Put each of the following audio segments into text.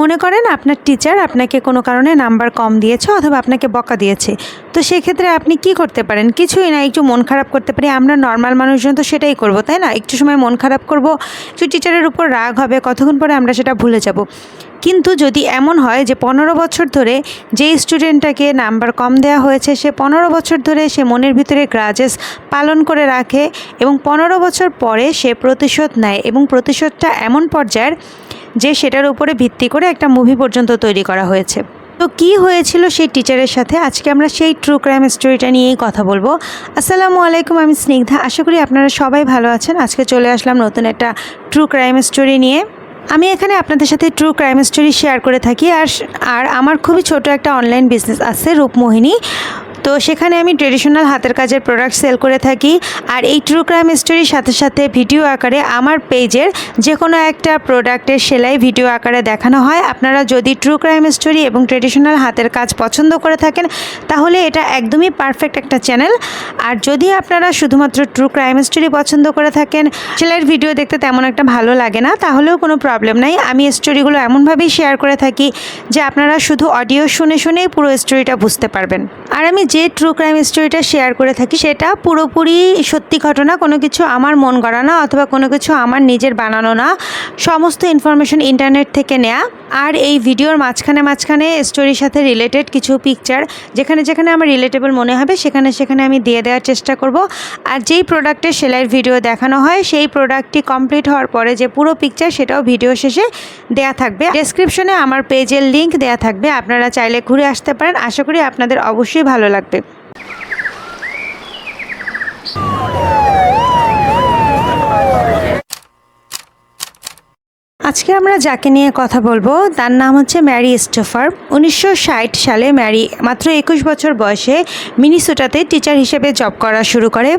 মনে করেন আপনার টিচার আপনাকে কোনো কারণে নাম্বার কম দিয়েছে অথবা আপনাকে বকা দিয়েছে, তো সেক্ষেত্রে আপনি কি করতে পারেন? কিছুই না, একটু মন খারাপ করতে পারি। আমরা নর্মাল মানুষজন তো সেটাই করব, তাই না? একটু সময় মন খারাপ করব, একটু টিচারের উপর রাগ হবে, কতক্ষণ পরে আমরা সেটা ভুলে যাব। কিন্তু যদি এমন হয় যে 15 বছর ধরে যেই স্টুডেন্টটাকে নাম্বার কম দেওয়া হয়েছে সে 15 বছর ধরে সে মনের ভিতরে গ্রাজেস পালন করে রাখে এবং 15 বছর পরে সে প্রতিশোধ নেয় এবং প্রতিশোধটা এমন পর্যায়ের যে সেটার উপরে ভিত্তি করে একটা মুভি পর্যন্ত তৈরি করা হয়েছে। তো কি হয়েছিল সেই টিচারের সাথে, আজকে আমরা সেই ট্রু ক্রাইম স্টোরিটা নিয়েই কথা বলবো। আসসালামু আলাইকুম, আমি স্নিগ্ধা। আশা করি আপনারা সবাই ভালো আছেন। আজকে চলে আসলাম নতুন একটা ট্রু ক্রাইম স্টোরি নিয়ে। আমি এখানে আপনাদের সাথে ট্রু ক্রাইম স্টোরি শেয়ার করে থাকি। আর আমার খুবই ছোট একটা অনলাইন বিজনেস আছে, রূপমোহিনী। তো সেখানে আমি ট্রেডিশনাল হাতের কাজের প্রোডাক্ট সেল করে থাকি। আর এই ট্রু ক্রাইম স্টোরির সাথে সাথে ভিডিও আকারে আমার পেজের যে কোনো একটা প্রোডাক্টের সেলাই ভিডিও আকারে দেখানো হয়। আপনারা যদি ট্রু ক্রাইম স্টোরি এবং ট্রেডিশনাল হাতের কাজ পছন্দ করে থাকেন তাহলে এটা একদমই পারফেক্ট একটা চ্যানেল। আর যদি আপনারা শুধুমাত্র ট্রু ক্রাইম স্টোরি পছন্দ করে থাকেন, সেলাইয়ের ভিডিও দেখতে তেমন একটা ভালো লাগে না, তাহলেও কোনো প্রবলেম নাই। আমি স্টোরিগুলো এমনভাবেই শেয়ার করে থাকি যে আপনারা শুধু অডিও শুনে শুনেই পুরো স্টোরিটা বুঝতে পারবেন। আর আমি যে ট্রু ক্রাইম স্টোরিটা শেয়ার করে থাকি সেটা পুরোপুরি সত্যি ঘটনা, কোনো কিছু আমার মন গড়া না অথবা কোনো কিছু আমার নিজের বানানো না, সমস্ত ইনফরমেশন ইন্টারনেট থেকে নেওয়া। আর এই ভিডিওর মাঝখানে স্টোরির সাথে রিলেটেড কিছু পিকচার যেখানে যেখানে আমার রিলেটেবল মনে হবে সেখানে আমি দিয়ে দেওয়ার চেষ্টা করব। আর যেই প্রোডাক্টের সেলাইয়ের ভিডিও দেখানো হয় সেই প্রোডাক্টটি কমপ্লিট হওয়ার পরে যে পুরো পিকচার সেটাও ভিডিও শেষে দেয়া থাকবে। ডেসক্রিপশনে আমার পেজের লিঙ্ক দেয়া থাকবে, আপনারা চাইলে ঘুরে আসতে পারেন। আশা করি আপনাদের অবশ্যই ভালো লাগবে। আজকে আমরা যাকে নিয়ে কথা বলবো তার নাম হচ্ছে ম্যারি স্টোফার। 1960 সালে ম্যারি মাত্র 21 বছর বয়সে মিনিসোটাতে টিচার হিসেবে জব করা শুরু করে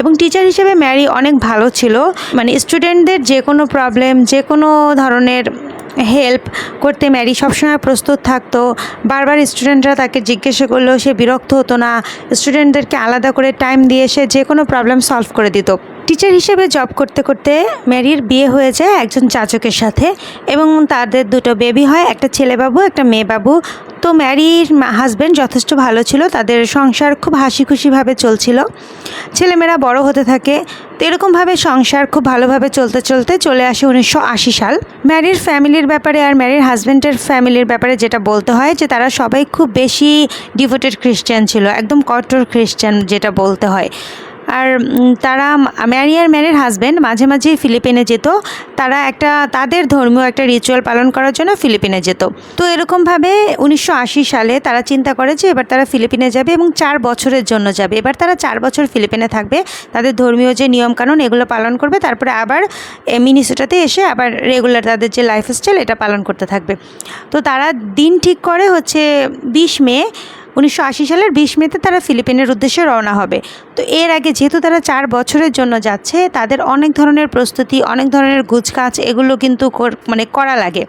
এবং টিচার হিসেবে ম্যারি অনেক ভালো ছিল। মানে স্টুডেন্টদের যে কোনো প্রবলেম, যে কোনো ধরনের হেল্প করতে ম্যারি সবসময় প্রস্তুত থাকতো। বারবার স্টুডেন্টরা তাকে জিজ্ঞাসা করলেও সে বিরক্ত হতো না। স্টুডেন্টদেরকে আলাদা করে টাইম দিয়ে সে যে কোনো প্রবলেম সলভ করে দিত। টিচার হিসেবে জব করতে করতে ম্যারির বিয়ে হয়ে যায় একজন যাজকের সাথে এবং তাদের দুটো বেবি হয়, একটা ছেলেবাবু একটা মেয়েবাবু। তো ম্যারির হাজব্যান্ড যথেষ্ট ভালো ছিল, তাদের সংসার খুব হাসি খুশিভাবে চলছিল, ছেলেমেয়েরা বড় হতে থাকে। তো এরকমভাবে সংসার খুব ভালোভাবে চলতে চলতে চলে আসে 1980 সাল। ম্যারির ফ্যামিলির ব্যাপারে আর ম্যারির হাজব্যান্ডের ফ্যামিলির ব্যাপারে যেটা বলতে হয় যে তারা সবাই খুব বেশি ডিভোটেড খ্রিস্টান ছিল, একদম কট্টর খ্রিস্টান যেটা বলতে হয়। আর তারা ম্যারি আর ম্যারির হাজব্যান্ড মাঝে মাঝেই ফিলিপিনে যেত। তারা তাদের ধর্মীয় একটা রিচুয়াল পালন করার জন্য ফিলিপিনে যেত। তো এরকমভাবে 1980 সালে তারা চিন্তা করে যে এবার তারা ফিলিপিনে যাবে এবং 4 বছরের জন্য যাবে। এবার তারা 4 বছর ফিলিপিনে থাকবে, তাদের ধর্মীয় যে নিয়মকানুন এগুলো পালন করবে, তারপরে আবার মিনিসোটাতে এসে আবার রেগুলার তাদের যে লাইফস্টাইল এটা পালন করতে থাকবে। তো তারা দিন ঠিক করে হচ্ছে 20 মে, 1980 সালের 20 মেতে তারা ফিলিপিনের উদ্দেশ্যে রওনা হবে। তো এর আগে যেহেতু তারা 4 বছরের জন্য যাচ্ছে, তাদের অনেক ধরনের প্রস্তুতি, অনেক ধরনের গুছকাজ এগুলো কিন্তু করা লাগে।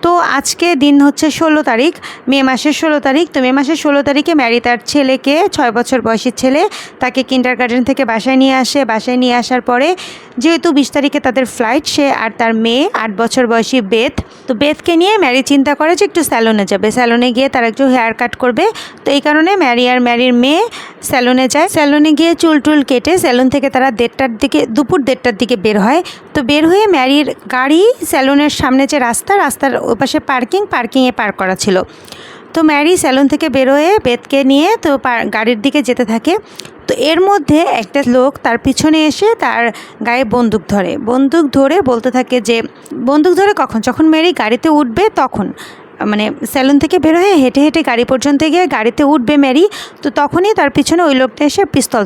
তো আজকে দিন হচ্ছে 16 তারিখ, মে মাসের 16 তারিখ। তো মে মাসের 16 তারিখে ম্যারি তার ছেলেকে, 6 বছর বয়সী ছেলে, তাকে কিন্ডারগার্টেন থেকে বাসায় নিয়ে আসে। বাসায় নিয়ে আসার পরে যেহেতু 20 তারিখে তাদের ফ্লাইট, সে আর তার মেয়ে 8 বছর বয়সী বেথ। তো বেথকে নিয়ে ম্যারি চিন্তা করে যে একটু স্যালনে যাবে, স্যালনে গিয়ে তারা একটু হেয়ার কাট করবে। তো এই কারণে ম্যারি আর ম্যারির মেয়ে স্যালনে যায়। স্যালনে গিয়ে চুল কেটে স্যালন থেকে তারা দুপুর 1:30টার দিকে বের হয়। তো বের হয়ে ম্যারির গাড়ি স্যালনের সামনে যে রাস্তার ওপাশে পার্কিংয়ে পার্ক করা ছিল। তো ম্যারি স্যালন থেকে বেরোয়ে বেথকে নিয়ে তো গাড়ির দিকে যেতে থাকে। তো এর মধ্যে একটা লোক তার পিছনে এসে তার গায়ে বন্দুক ধরে বলতে থাকে যে, বন্দুক ধরে কখন, যখন ম্যারি গাড়িতে উঠবে তখন, মানে স্যালন থেকে বের হয়ে হেঁটে হেঁটে গাড়ি পর্যন্ত গিয়ে গাড়িতে উঠবে ম্যারি। তো তখনই তার পিছনে ওই লোকটা এসে পিস্তল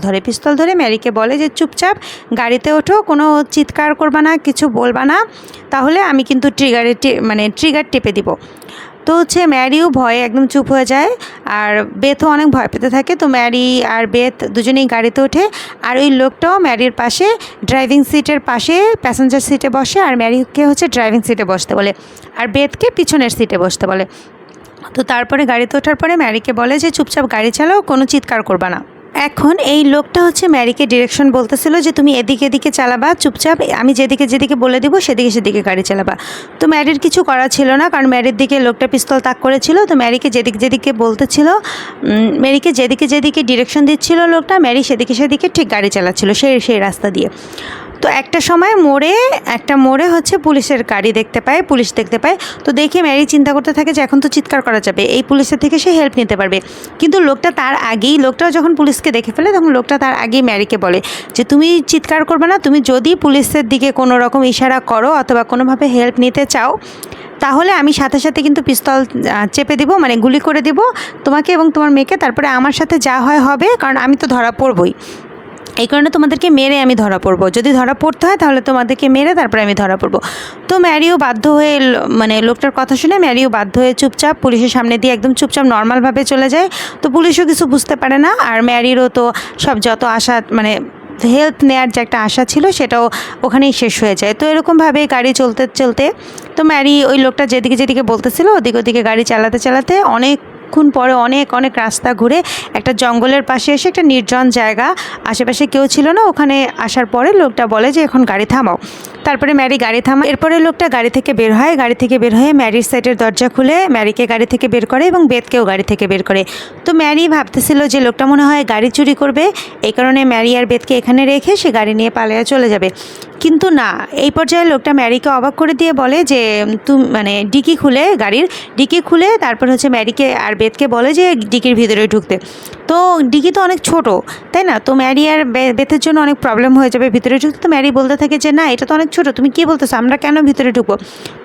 ধরে ম্যারিকে বলে যে চুপচাপ গাড়িতে ওঠো, কোনো চিৎকার করবা না, কিছু বলবা না, তাহলে আমি কিন্তু ট্রিগার টিপে দিব। তো হচ্ছে ম্যারিও ভয়ে একদম চুপ হয়ে যায় আর বেথও অনেক ভয় পেতে থাকে। তো ম্যারি আর বেথ দুজনেই গাড়িতে ওঠে আর ওই লোকটাও ম্যারির পাশে ড্রাইভিং সিটের পাশে প্যাসেঞ্জার সিটে বসে আর ম্যারিকে হচ্ছে ড্রাইভিং সিটে বসতে বলে আর বেথকে পিছনের সিটে বসতে বলে। তো তারপরে গাড়িতে ওঠার পরে ম্যারিকে বলে যে চুপচাপ গাড়ি চালাও, কোনো চিৎকার করবা না। এখন এই লোকটা হচ্ছে ম্যারিকে ডিরেকশন বলতেছিল যে তুমি এদিকে এদিকে চালাবা, চুপচাপ আমি যেদিকে যেদিকে বলে দিব সেদিকে সেদিকে গাড়ি চালাবা। তো ম্যারির কিছু করা ছিল না, কারণ ম্যারির দিকে লোকটা পিস্তল তাক করেছিল। তো ম্যারিকে যেদিকে যেদিকে বলতেছিল, ম্যারিকে যেদিকে যেদিকে ডিরেকশন দিচ্ছিল লোকটা, ম্যারি সেদিকে সেদিকে ঠিক গাড়ি চালাচ্ছিল সেই রাস্তা দিয়ে। তো একটা সময় মোড়ে হচ্ছে পুলিশের গাড়ি দেখতে পায়, পুলিশ দেখতে পায়। তো দেখে ম্যারি চিন্তা করতে থাকে যে এখন তো চিৎকার করা যাবে, এই পুলিশের থেকে সে হেল্প নিতে পারবে। কিন্তু লোকটাও যখন পুলিশকে দেখে ফেলে, তখন লোকটা তার আগেই ম্যারিকে বলে যে তুমি চিৎকার করবে না, তুমি যদি পুলিশের দিকে কোনো রকম ইশারা করো অথবা কোনোভাবে হেল্প নিতে চাও, তাহলে আমি সাথে সাথে কিন্তু পিস্তল চেপে দিব, মানে গুলি করে দিব তোমাকে এবং তোমার মেয়েকে। তারপরে আমার সাথে যা হয় হবে, কারণ আমি তো ধরা পড়বই। এই কারণে তোমাদেরকে মেরে আমি ধরা পড়বো, যদি ধরা পড়তে হয় তাহলে তোমাদেরকে মেরে তারপরে আমি ধরা পড়বো। তো ম্যারিও বাধ্য হয়ে, মানে লোকটার কথা শুনে ম্যারিও বাধ্য হয়ে চুপচাপ পুলিশের সামনে দিয়ে একদম চুপচাপ নর্মালভাবে চলে যায়। তো পুলিশও কিছু বুঝতে পারে না, আর ম্যারিরও তো সব যত আশা, মানে হেল্প নেওয়ার যে একটা আশা ছিল সেটাও ওখানেই শেষ হয়ে যায়। তো এরকমভাবে গাড়ি চলতে চলতে তো ম্যারি ওই লোকটা যেদিকে যেদিকে বলতেছিল ওদিকে গাড়ি চালাতে চালাতে অনেকক্ষণ পরে অনেক রাস্তা ঘুরে একটা জঙ্গলের পাশে এসে একটা নির্জন জায়গা, আশেপাশে কেউ ছিল না, ওখানে আসার পরে লোকটা বলে যে এখন গাড়ি থামাও। তারপরে ম্যারি গাড়ি থামায়। এরপরে লোকটা গাড়ি থেকে বের হয়, গাড়ি থেকে বের হয়ে ম্যারির সাইডের দরজা খুলে ম্যারিকে গাড়ি থেকে বের করে এবং বেথকেও গাড়ি থেকে বের করে। তো ম্যারি ভাবতেছিল যে লোকটা মনে হয় গাড়ি চুরি করবে, এই কারণে ম্যারি আর বেথকে এখানে রেখে সে গাড়ি নিয়ে পালিয়ে চলে যাবে। কিন্তু না, এই পর্যায়ে লোকটা ম্যারিকে অবাক করে দিয়ে বলে যে মানে গাড়ির ডিকি খুলে তারপর হচ্ছে ম্যারিকে আর বেথকে বলে যে ডিকির ভিতরে ঢুকতে। তো ডিকি তো অনেক ছোট, তাই না? তো ম্যারি আর বেথের জন্য অনেক প্রবলেম হয়ে যাবে ভিতরে ঢুকতে। তো ম্যারি বলতে থাকে যে না, এটা তো অনেক ছোট, তুমি কী বলতেছো, আমরা কেন ভিতরে ঢুকবো?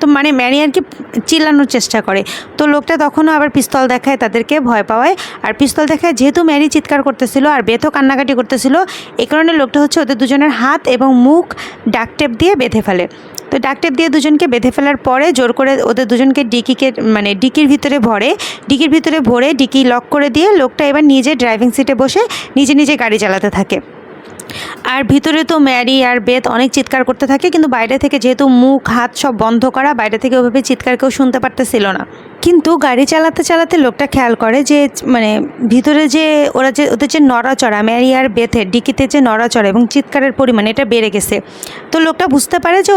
তো মানে ম্যারি আর কি চিল্লানোর চেষ্টা করে। তো লোকটা তখনও আবার পিস্তল দেখায় তাদেরকে ভয় পাওয়ায়, আর পিস্তল দেখায় যেহেতু ম্যারি চিৎকার করতেছিল আর বেথও কান্নাকাটি করতেছিল, এই কারণে লোকটা হচ্ছে ওদের দুজনের হাত এবং মুখ ডাকটেপ দিয়ে বেঁধে ফেলে। তো ডাকটেপ দিয়ে দুজনকে বেঁধে ফেলার পরে জোর করে ওদের দুজনকে ডিকির ভিতরে ভরে ডিকি লক করে দিয়ে লোকটা এবার নিজে ড্রাইভিং সিটে বসে নিজে গাড়ি চালাতে থাকে। আর ভিতরে তো ম্যারি আর বেথ অনেক চিৎকার করতে থাকে, কিন্তু বাইরে থেকে যেহেতু মুখ হাত সব বন্ধ করা, বাইরে থেকে ওইভাবে চিৎকার কেউ শুনতে পারতেছিল না। কিন্তু গাড়ি চালাতে চালাতে লোকটা খেয়াল করে যে মানে ভিতরে যে ওদের যে নড়াচড়া, ম্যারি আর বেথের ডিকিতে যে নড়াচড়া এবং চিৎকারের পরিমাণ এটা বেড়ে গেছে। তো লোকটা বুঝতে পারে যে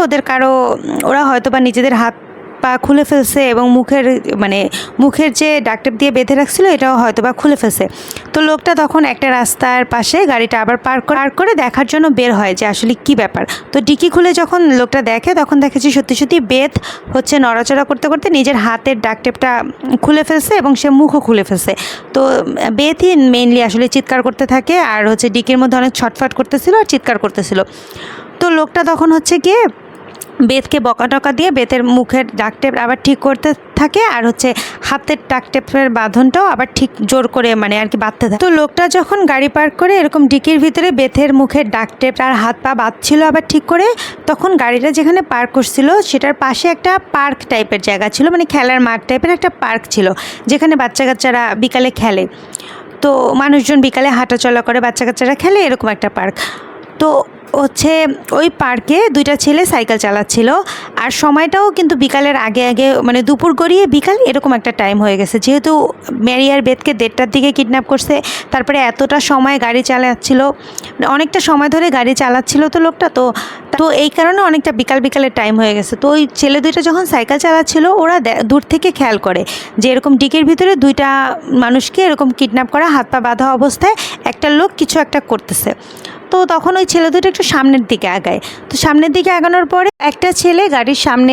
ওরা হয়তো বা নিজেদের হাত পা খুলে ফেলছে এবং মুখের যে ডাকটেপ দিয়ে বেঁধে রাখছিল এটাও হয়তো বা খুলে ফেলছে। তো লোকটা তখন একটা রাস্তার পাশে গাড়িটা আবার পার্ক করে দেখার জন্য বের হয় যে আসলে কি ব্যাপার। তো ডিকি খুলে যখন লোকটা দেখে, তখন দেখে যে সত্যি বেথ হচ্ছে নড়াচড়া করতে করতে নিজের হাতের ডাকটেপটা খুলে ফেলছে এবং সে মুখও খুলে ফেলছে। তো বেথই মেইনলি আসলে চিৎকার করতে থাকে, আর হচ্ছে ডিকির মধ্যে অনেক ছটফট করতেছিল আর চিৎকার করতেছিল। তো লোকটা তখন হচ্ছে গিয়ে বেথকে বকা দিয়ে বেথের মুখের ডাকটেপ আবার ঠিক করতে থাকে, আর হচ্ছে হাতের ডাকটেপের বাঁধনটাও আবার ঠিক জোর করে আর কি বাঁধতে থাকে। তো লোকটা যখন গাড়ি পার্ক করে এরকম ডিকির ভিতরে বেথের মুখের ডাকটেপ আর হাত পা বাঁধছিল আবার ঠিক করে, তখন গাড়িটা যেখানে পার্ক করছিল সেটার পাশে একটা পার্ক টাইপের জায়গা ছিল, মানে খেলার মাঠ টাইপের একটা পার্ক ছিল, যেখানে বাচ্চা কাচ্চারা বিকালে খেলে। তো মানুষজন বিকালে হাঁটা চলা করে, বাচ্চা কাচ্চারা খেলে, এরকম একটা পার্ক। তো হচ্ছে ওই পার্কে দুইটা ছেলে সাইকেল চালাচ্ছিল, আর সময়টাও কিন্তু বিকালের আগে মানে দুপুর গড়িয়ে বিকাল এরকম একটা টাইম হয়ে গেছে। যেহেতু ম্যারি আর বেথকে 1:30টার দিকে কিডন্যাপ করছে, তারপরে এতটা সময় গাড়ি চালাচ্ছিল, অনেকটা সময় ধরে গাড়ি চালাচ্ছিল তো লোকটা, তো এই কারণে অনেকটা বিকালের টাইম হয়ে গেছে। তো ওই ছেলে দুইটা যখন সাইকেল চালাচ্ছিল, ওরা দূর থেকে খেয়াল করে যে এরকম ডিকির ভিতরে দুইটা মানুষকে এরকম কিডন্যাপ করা, হাত পা বাঁধা অবস্থায় একটা লোক কিছু একটা করতেছে। তো তখন ওই ছেলে দুটো একটু সামনের দিকে আগায়। তো সামনের দিকে আগানোর পরে একটা ছেলে গাড়ির সামনে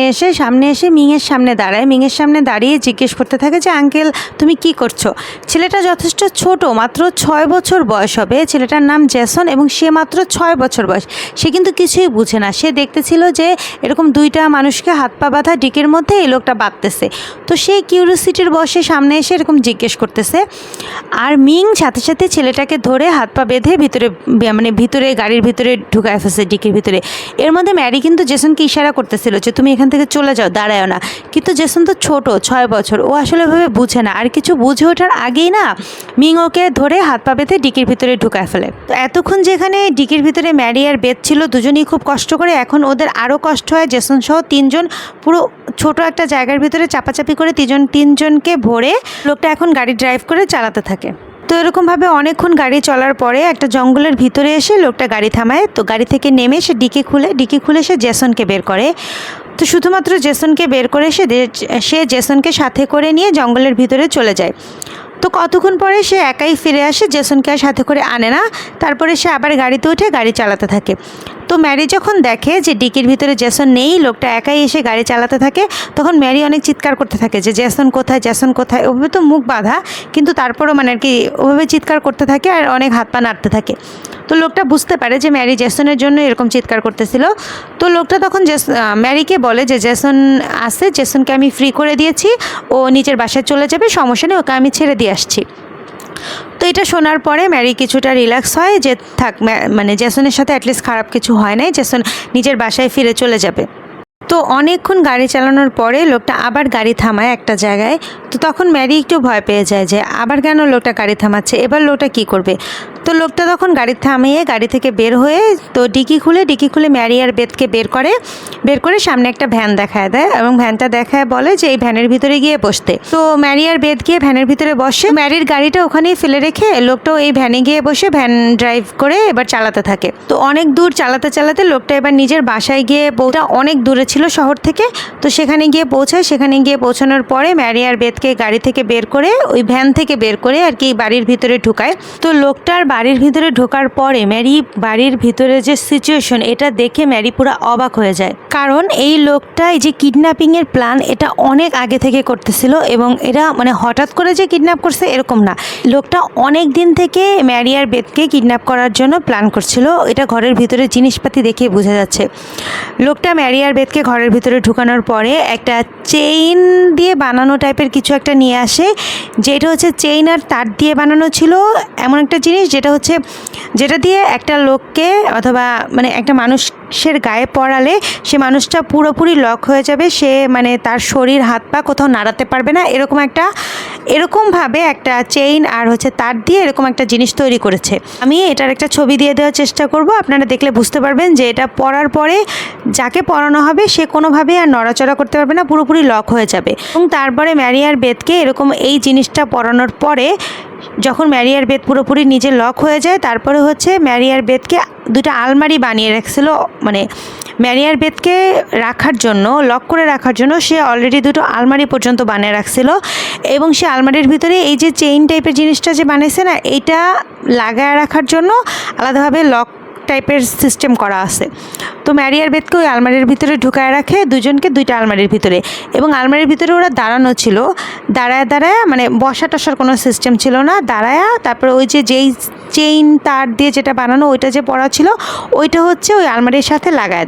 এসে মিংয়ের সামনে দাঁড়ায়। মিংয়ের সামনে দাঁড়িয়ে জিজ্ঞেস করতে থাকে যে আঙ্কেল তুমি কি করছো? ছেলেটা যথেষ্ট ছোট, মাত্র 6 বছর বয়স হবে। ছেলেটার নাম জেসন এবং সে মাত্র 6 বছর বয়স। সে কিন্তু কিছুই বুঝে না, সে দেখতেছিল যে এরকম দুইটা মানুষকে হাত পা বাঁধা ডিকির মধ্যে এই লোকটা বাঁধতেছে। তো সেই কিউরিওসিটির বসে সামনে এসে এরকম জিজ্ঞেস করতেছে, আর মিং সাথে সাথে ছেলেটাকে ধরে হাত পা বেঁধে ভিতরে গাড়ির ভিতরে ঢুকায় ফেলছে, ডিকির ভিতরে। এর মধ্যে ম্যারি কিন্তু জেসনকে ইশারা করতেছিল যে তুমি এখান থেকে চলে যাও, দাঁড়ায়ও না। কিন্তু জেসন তো ছোট, 6 বছর, ও আসলে ভাবে বুঝে না। আর কিছু বুঝে ওঠার আগেই না মিং ওকে ধরে হাত পা বেঁধে ডিকির ভিতরে ঢুকায় ফেলে। তো এতক্ষণ যেখানে ডিকির ভিতরে ম্যারি আর বেথ ছিল, দুজনেই খুব কষ্ট করে, এখন ওদের আরও কষ্ট হয়। জেসন সহ 3 জন পুরো ছোট একটা জায়গার ভিতরে চাপাচাপি করে তিনজনকে ভরে লোকটা এখন গাড়ি ড্রাইভ করে চালাতে থাকে। তো তো এরকমভাবে অনেকক্ষণ গাড়ি চলার পরে একটা জঙ্গলের ভিতরে এসে লোকটা গাড়ি থামায়। তো গাড়ি থেকে নেমে সে ডিকি খুলে সে জেসনকে বের করে। তো শুধুমাত্র জেসনকে বের করে সে জেসনকে সাথে করে নিয়ে জঙ্গলের ভিতরে চলে যায়। তো কতক্ষণ পরে সে একাই ফিরে আসে, জেসনকে আর সাথে করে আনে না। তারপরে সে আবার গাড়িতে উঠে গাড়ি চালাতে থাকে। তো ম্যারি যখন দেখে যে ডিকির ভিতরে জেসন নেই, লোকটা একাই এসে গাড়ি চালাতে থাকে, তখন ম্যারি অনেক চিৎকার করতে থাকে যে জেসন কোথায়, জেসন কোথায়। ওভাবে তো মুখ বাঁধা, কিন্তু তারপরও মানে আর কি ওভাবে চিৎকার করতে থাকে আর অনেক হাত পা নাড়তে থাকে। তো লোকটা বুঝতে পারে যে ম্যারি জেসনের জন্য এরকম চিৎকার করতেছিল। তো লোকটা তখন ম্যারিকে বলে যে জেসন আসে, জেসনকে আমি ফ্রি করে দিয়েছি, ও নিজের বাসায় চলে যাবে, সমস্যা নেই, ওকে আমি ছেড়ে দিয়ে আসছি। তো এটা শোনার পরে ম্যারি কিছুটা রিল্যাক্স হয় যে থাক, মানে জেসনের সাথে অ্যাটলিস্ট খারাপ কিছু হয় নাই, জেসন নিজের বাসায় ফিরে চলে যাবে। তো অনেকক্ষণ গাড়ি চালানোর পরে লোকটা আবার গাড়ি থামায় একটা জায়গায়। তো তখন ম্যারি একটু ভয় পেয়ে যায় যে আবার কেন লোকটা গাড়ি থামাচ্ছে, এবার লোকটা কি করবে। তো লোকটা তখন গাড়ি থামিয়ে গাড়ি থেকে বের হয়ে তো ডিকি খুলে ম্যারি আর বেথকে বের করে সামনে একটা ভ্যান দেখায় দেয় এবং ভ্যানটা দেখায় বলে যে এই ভ্যানের ভিতরে গিয়ে বসতে। তো ম্যারি আর বেথ গিয়ে ভ্যানের ভিতরে বসে, ম্যারির গাড়িটা ওখানেই ফেলে রেখে লোকটাও এই ভ্যানে গিয়ে বসে ভ্যান ড্রাইভ করে এবার চালাতে থাকে। তো অনেক দূর চালাতে লোকটা এবার নিজের বাসায় গিয়ে, বউটা অনেক দূরে ছিল শহর থেকে, তো সেখানে গিয়ে পৌঁছায়। সেখানে গিয়ে পৌঁছানোর পরে ম্যারি আর বেথকে গাড়ি থেকে বের করে, ওই ভ্যান থেকে বের করে আর কি বাড়ির ভিতরে ঢুকায়। তো লোকটার বাড়ির ভিতরে ঢোকার পরে ম্যারি বাড়ির ভিতরে যে সিচুয়েশন, এটা দেখে ম্যারি পুরো অবাক হয়ে যায়। কারণ এই লোকটা এই যে কিডন্যাপিংয়ের প্ল্যান, এটা অনেক আগে থেকে করতেছিল এবং এরা মানে হঠাৎ করে যে কিডন্যাপ করছে এরকম না, লোকটা অনেক দিন থেকে ম্যারি আর বেথকে কিডন্যাপ করার জন্য প্ল্যান করছিল। এটা ঘরের ভিতরে জিনিসপাতি দেখে বোঝা যাচ্ছে। লোকটা ম্যারি আর বেথকে ঘরের ভিতরে ঢুকানোর পরে একটা চেইন দিয়ে বানানো টাইপের কিছু একটা নিয়ে আসে, যেটা হচ্ছে চেইন আর তার দিয়ে বানানো ছিল এমন একটা জিনিস যেটা দিয়ে একটা লোককে অথবা মানে একটা মানুষের গায়ে পড়ালে সে মানুষটা পুরোপুরি লক হয়ে যাবে, সে মানে তার শরীর হাত পা কোথাও নাড়াতে পারবে না, এরকমভাবে একটা চেইন আর হচ্ছে তার দিয়ে এরকম একটা জিনিস তৈরি করেছে। আমি এটার একটা ছবি দিয়ে দেওয়ার চেষ্টা করব, আপনারা দেখলে বুঝতে পারবেন যে এটা পরার পরে যাকে পরানো হবে সে কোনোভাবেই আর নড়াচড়া করতে পারবে না, পুরোপুরি লক হয়ে যাবে। এবং তারপরে ম্যারি আর বেথকে এরকম এই জিনিসটা পরানোর পরে যখন ম্যারি আর বেথ পুরোপুরি নিজে লক হয়ে যায়, তারপরে হচ্ছে ম্যারি আর বেথকে দুটো আলমারি বানিয়ে রাখছিল, মানে ম্যারি আর বেথকে রাখার জন্য, লক করে রাখার জন্য সে অলরেডি দুটো আলমারি পর্যন্ত বানিয়ে রাখছিল। এবং সে আলমারির ভিতরে এই যে চেইন টাইপের জিনিসটা যে বানিয়েছে না, এইটা লাগায় রাখার জন্য আলাদাভাবে লক টাইপের সিস্টেম করা আছে। তো ম্যারি আর বেথকে ওই আলমারির ভিতরে ঢুকায় রাখে, দুজনকে দুইটা আলমারির ভিতরে। এবং আলমারির ভিতরে ওরা দাঁড়ানো ছিল, দাঁড়ায় মানে বসা টসার কোনো সিস্টেম ছিল না, তারপরে ওই যেই চেইন তার দিয়ে যেটা বানানো ওইটা যে পড়া ছিল ওইটা হচ্ছে ওই আলমারির সাথে লাগায়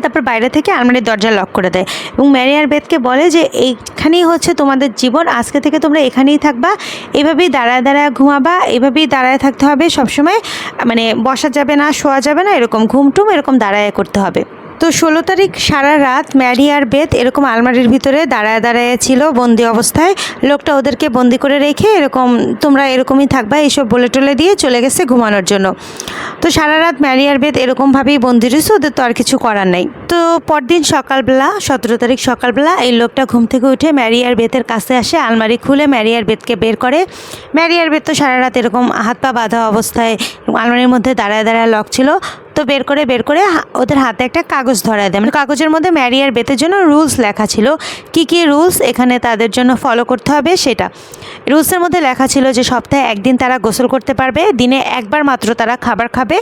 তারপর বাইরে থেকে আলমারির দরজা লক করে দেয়। এবং ম্যারি আর বেথকে বলে যে এইখানেই হচ্ছে তোমাদের জীবন, আজকে থেকে তোমরা এখানেই থাকবা, এভাবেই দাঁড়ায় ঘুমাবা, এভাবেই দাঁড়ায় থাকতে হবে সবসময়, মানে বসা যাবে না, শোয়া যাবে না, এরকম ঘুমটুম এরকম দাঁড়ায় করতে হবে। তো 16 তারিখ সারা রাত ম্যারি আর বেথ এরকম আলমারির ভিতরে দাঁড়ায় ছিল বন্দি অবস্থায়। লোকটা ওদেরকে বন্দি করে রেখে এরকম তোমরা এরকমই থাকবা এইসব বলে টলে দিয়ে চলে গেছে ঘুমানোর জন্য। তো সারা রাত ম্যারি আর বেথ এরকমভাবেই বন্দি রয়েছে, ওদের তো আর কিছু করার নেই। তো পরদিন সকালবেলা 17 তারিখ সকালবেলা এই লোকটা ঘুম থেকে উঠে ম্যারি আর বেথের কাছে আসে, আলমারি খুলে ম্যারি আর বেথকে বের করে। ম্যারি আর বেথ তো সারা রাত এরকম হাত পা বাঁধা অবস্থায় আলমারির মধ্যে দাঁড়ায় লক ছিল। তো বের করে ওদের হাতে একটা কাগজ ধরায় দেয়, মানে কাগজের মধ্যে ম্যারি আর বেথের জন্য রুলস লেখা ছিল, কি রুলস এখানে তাদের জন্য ফলো করতে হবে সেটা। রুলসের মধ্যে লেখা ছিল যে সপ্তাহে একদিন তারা গোসল করতে পারবে, দিনে একবার মাত্র তারা খাবার খাবে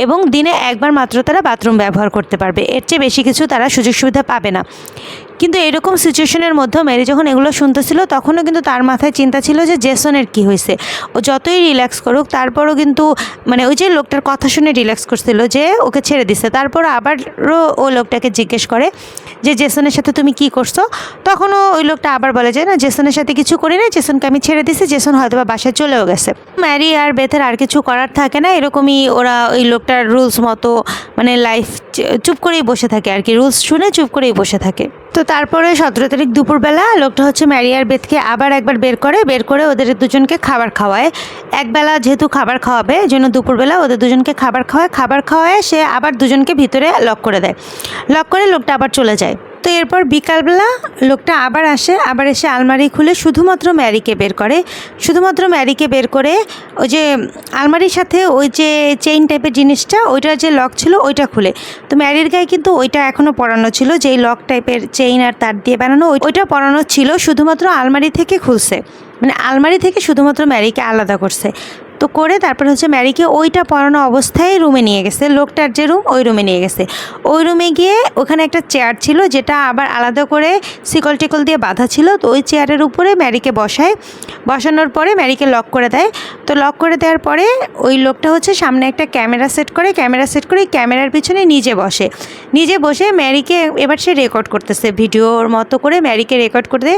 এবং দিনে একবার মাত্র তারা বাথরুম ব্যবহার করতে পারবে, এর চেয়ে বেশি কিছু তারা সুযোগ সুবিধা পাবে না। কিন্তু এরকম সিচুয়েশনের মধ্যেও ম্যারি যখন এগুলো শুনতেছিল তখনও কিন্তু তার মাথায় চিন্তা ছিল যে জেসনের কি হয়েছে, ও যতই রিল্যাক্স করুক তারপরও কিন্তু মানে ওই যে লোকটার কথা শুনে রিল্যাক্স করছিল যে ওকে ছেড়ে দিছে, তারপর আবারও ও লোকটাকে জিজ্ঞেস করে যে জেসনের সাথে তুমি কি করছো। তখনও ওই লোকটা আবার বলে যে না, জেসনের সাথে কিছু করি না, জেসনকে আমি ছেড়ে দিছি, জেসন হয়তো বা বাসায় চলেও গেছে। ম্যারি আর বেথের আর কিছু করার থাকে না, এরকমই ওরা ওই লোকটার রুলস মতো মানে লাইফ চুপ করেই বসে থাকে আর কি, রুলস শুনে চুপ করেই বসে থাকে। তো তারপরে 17 তারিখ দুপুরবেলা লোকটা হচ্ছে ম্যারি আর বেথকে আবার একবার বের করে ওদের দুজনকে খাবার খাওয়ায়। একবেলা যেহেতু খাবার খাওয়াবে জন্য দুপুরবেলা ওদের দুজনকে খাবার খাওয়ায় সে আবার দুজনকে ভিতরে লক করে দেয়। লক করে লোকটা আবার চলে যায়। তো এরপর বিকালবেলা লোকটা আবার এসে আলমারি খুলে শুধুমাত্র ম্যারিকে বের করে। শুধুমাত্র ম্যারিকে বের করে ওই যে আলমারির সাথে ওই যে চেইন টাইপের জিনিসটা, ওইটার যে লক ছিল ওইটা খুলে। তো ম্যারির গায়ে কিন্তু ওইটা এখনও পরানো ছিল, যেই লক টাইপের চেইন আর তার দিয়ে বানানো ওইটা পরানো ছিল, শুধুমাত্র আলমারি থেকে খুলছে, মানে আলমারি থেকে শুধুমাত্র ম্যারিকে আলাদা করছে। তো করে তারপর হচ্ছে ম্যারিকে ওইটা পরানো অবস্থায় রুমে নিয়ে গেছে, লোকটার যে রুম ওই রুমে নিয়ে গেছে। ওই রুমে গিয়ে ওখানে একটা চেয়ার ছিল যেটা আবার আলাদা করে শিকল টিকল দিয়ে বাঁধা ছিল। তো ওই চেয়ারের উপরে ম্যারিকে বসানোর পরে ম্যারিকে লক করে দেয়। তো লক করে দেওয়ার পরে ওই লোকটা হচ্ছে সামনে একটা ক্যামেরা সেট করে ক্যামেরার পিছনে নিজে বসে ম্যারিকে এবার সে রেকর্ড করতেছে, ভিডিওর মতো করে ম্যারিকে রেকর্ড করতে,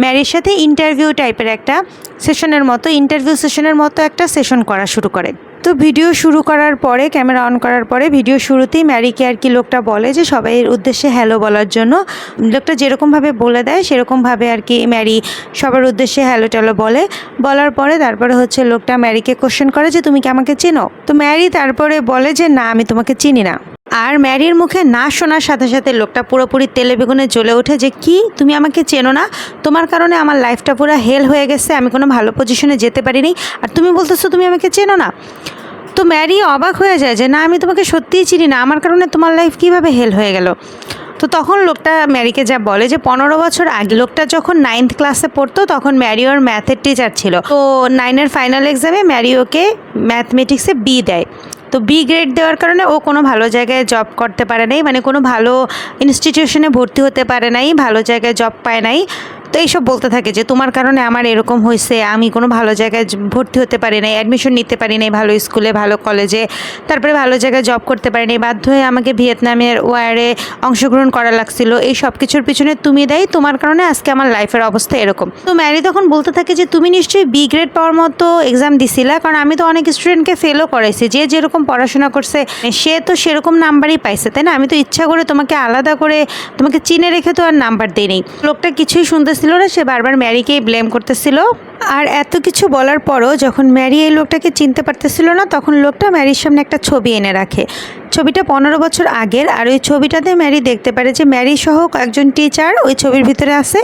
ম্যারির সাথে ইন্টারভিউ সেশনের মতো একটা সেশন করা শুরু করে। তো ভিডিও শুরু করার পরে, ক্যামেরা অন করার পরে ভিডিও শুরুতেই ম্যারিকে আর কি লোকটা বলে যে সবাইয়ের উদ্দেশ্যে হ্যালো বলার জন্য। লোকটা যেরকমভাবে বলে দেয় সেরকমভাবে আর কি ম্যারি সবার উদ্দেশ্যে হ্যালো ট্যালো বলার পরে তারপরে হচ্ছে লোকটা ম্যারিকে কোশ্চেন করে যে তুমি কি আমাকে চেনো? তো ম্যারি তারপরে বলে যে না, আমি তোমাকে চিনি না। আর ম্যারির মুখে না শোনার সাথে সাথে লোকটা পুরোপুরি তেলে বেগুনে জ্বলে ওঠে যে কি, তুমি আমাকে চেনো না? তোমার কারণে আমার লাইফটা পুরো হেল হয়ে গেছে, আমি কোনো ভালো পজিশনে যেতে পারিনি, আর তুমি বলতেছো তুমি আমাকে চেনো না? তো ম্যারি অবাক হয়ে যায় যে না, আমি তোমাকে সত্যিই চিনি না, আমার কারণে তোমার লাইফ কিভাবে হেল হয়ে গেল? তো তখন লোকটা ম্যারিকে যা বলে যে 15 বছর আগে লোকটা যখন 9th ক্লাসে পড়তো তখন ম্যারি ওর ম্যাথের টিচার ছিল। তো 9-এর ফাইনাল এক্সামে ম্যারি ওকে ম্যাথমেটিক্সে বি দেয়। তো বি গ্রেড দেওয়ার কারণে ও কোনো ভালো জায়গায় জব করতে পারে নাই, মানে কোনো ভালো ইনস্টিটিউশনে ভর্তি হতে পারে নাই, ভালো জায়গায় জব পায় নাই। তো এইসব বলতে থাকে যে তোমার কারণে আমার এরকম হয়েছে, আমি কোনো ভালো জায়গায় ভর্তি হতে পারি নাই, অ্যাডমিশন নিতে পারি নাই ভালো স্কুলে, ভালো কলেজে, তারপরে ভালো জায়গায় জব করতে পারি নাই, বাধ্য হয়ে আমাকে ভিয়েতনামের ওয়ারে অংশগ্রহণ করা লাগছিল। এই সব কিছুর পিছনে তুমি দেয়, তোমার কারণে আজকে আমার লাইফের অবস্থা এরকম। তো ম্যারি তখন বলতে থাকে যে তুমি নিশ্চয়ই বি গ্রেড পাওয়ার মতো এক্সাম দিছিলা, কারণ আমি তো অনেক স্টুডেন্টকে ফেলও করাইছি, যে যেরকম পড়াশোনা করছে সে তো সেরকম নাম্বারই পাইছে, তাই না? আমি তো ইচ্ছা করে তোমাকে আলাদা করে তোমাকে চিনে রেখে তো আর নাম্বার দিই নেই। লোকটা কিছুই শুনতেছিল না, সে বারবার ম্যারিকেই ব্লেম করতেছিল। আর এত কিছু বলার পরও যখন ম্যারি এই লোকটাকে চিনতে পারতেছিল না, তখন লোকটা ম্যারির সামনে একটা ছবি এনে রাখে। ছবিটা 15 বছর আগের, আর ওই ছবিটাতে ম্যারি দেখতে পারে যে ম্যারি সহ কয়েকজন টিচার ওই ছবির ভিতরে আছে,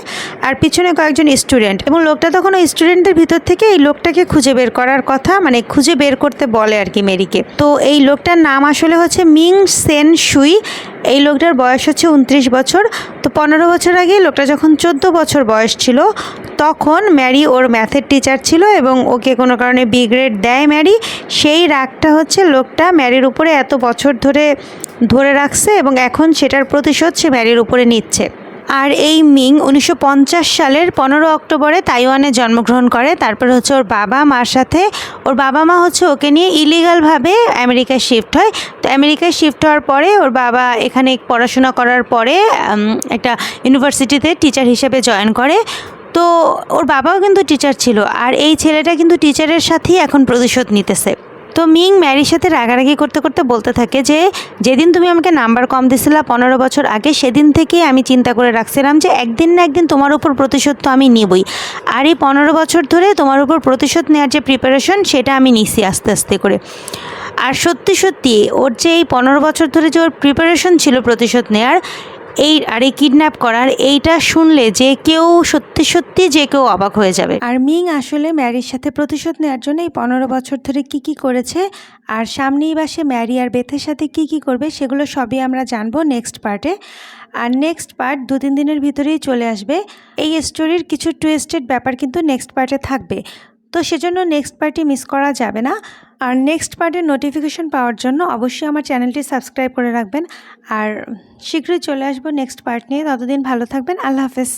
আর পিছনে কয়েকজন স্টুডেন্ট। এবং লোকটা তখন ওই স্টুডেন্টদের ভিতর থেকে এই লোকটাকে খুঁজে বের করার কথা, মানে খুঁজে বের করতে বলে আর কি ম্যারিকে। তো এই লোকটার নাম আসলে হচ্ছে মিং সেন শুই। এই লোকটার বয়স হচ্ছে 29 বছর। তো 15 বছর আগে লোকটা যখন 14 বছর বয়স ছিল তখন ম্যারি ওর ম্যাথের টিচার ছিল এবং ওকে কোনো কারণে বি গ্রেড দেয় ম্যারি। সেই রাগটা হচ্ছে লোকটা ম্যারির উপরে এত বছর ধরে রাখছে এবং এখন সেটার প্রতিশোধ সে ম্যারির উপরে নিচ্ছে। আর এই মিং 1950 সালের 15 অক্টোবরে তাইওয়ানে জন্মগ্রহণ করে। তারপর হচ্ছে ওর বাবা মা হচ্ছে ওকে নিয়ে ইলিগালভাবে আমেরিকায় শিফট হয়। তো আমেরিকায় শিফট হওয়ার পরে ওর বাবা এখানে পড়াশোনা করার পরে একটা ইউনিভার্সিটিতে টিচার হিসেবে জয়েন করে। তো ওর বাবাও কিন্তু টিচার ছিল, আর এই ছেলেটা কিন্তু টিচারের সাথেই এখন প্রতিশোধ নিতেছে। তো মিং ম্যারির সাথে রাগারাগি করতে করতে বলতে থাকে যে যেদিন তুমি আমাকে নাম্বার কম দিছিলা 15 বছর আগে, সেদিন থেকেই আমি চিন্তা করে রাখছিলাম যে একদিন না একদিন তোমার উপর প্রতিশোধ তো আমি নিবই। আর এই 15 বছর ধরে তোমার উপর প্রতিশোধ নেওয়ার যে প্রিপারেশন সেটা আমি নিছি আস্তে আস্তে করে। আর সত্যি ওর যে এই 15 বছর ধরে যে ওর প্রিপারেশন ছিল প্রতিশোধ নেওয়ার, এই কিডন্যাপ করার, এইটা শুনলে যে কেউ সত্যি যে কেউ অবাক হয়ে যাবে। আর মিং আসলে ম্যারির সাথে প্রতিশোধ নেওয়ার জন্য এই 15 বছর ধরে কি করেছে, আর সামনেই বা সে ম্যারি আর বেথের সাথে কি করবে, সেগুলো সবই আমরা জানবো নেক্সট পার্টে। আর নেক্সট পার্ট 2-3 দিনের ভিতরেই চলে আসবে। এই স্টোরির কিছু টুইস্টেড ব্যাপার কিন্তু নেক্সট পার্টে থাকবে, তো সেজন্য নেক্সট পার্টটি মিস করা যাবে না। আর নেক্সট পার্টের নোটিফিকেশন পাওয়ার জন্য অবশ্যই আমার চ্যানেলটি সাবস্ক্রাইব করে রাখবেন। আর শীঘ্রই চলে আসবো নেক্সট পার্ট নিয়ে, ততদিন ভালো থাকবেন। আল্লাহ হাফেজ।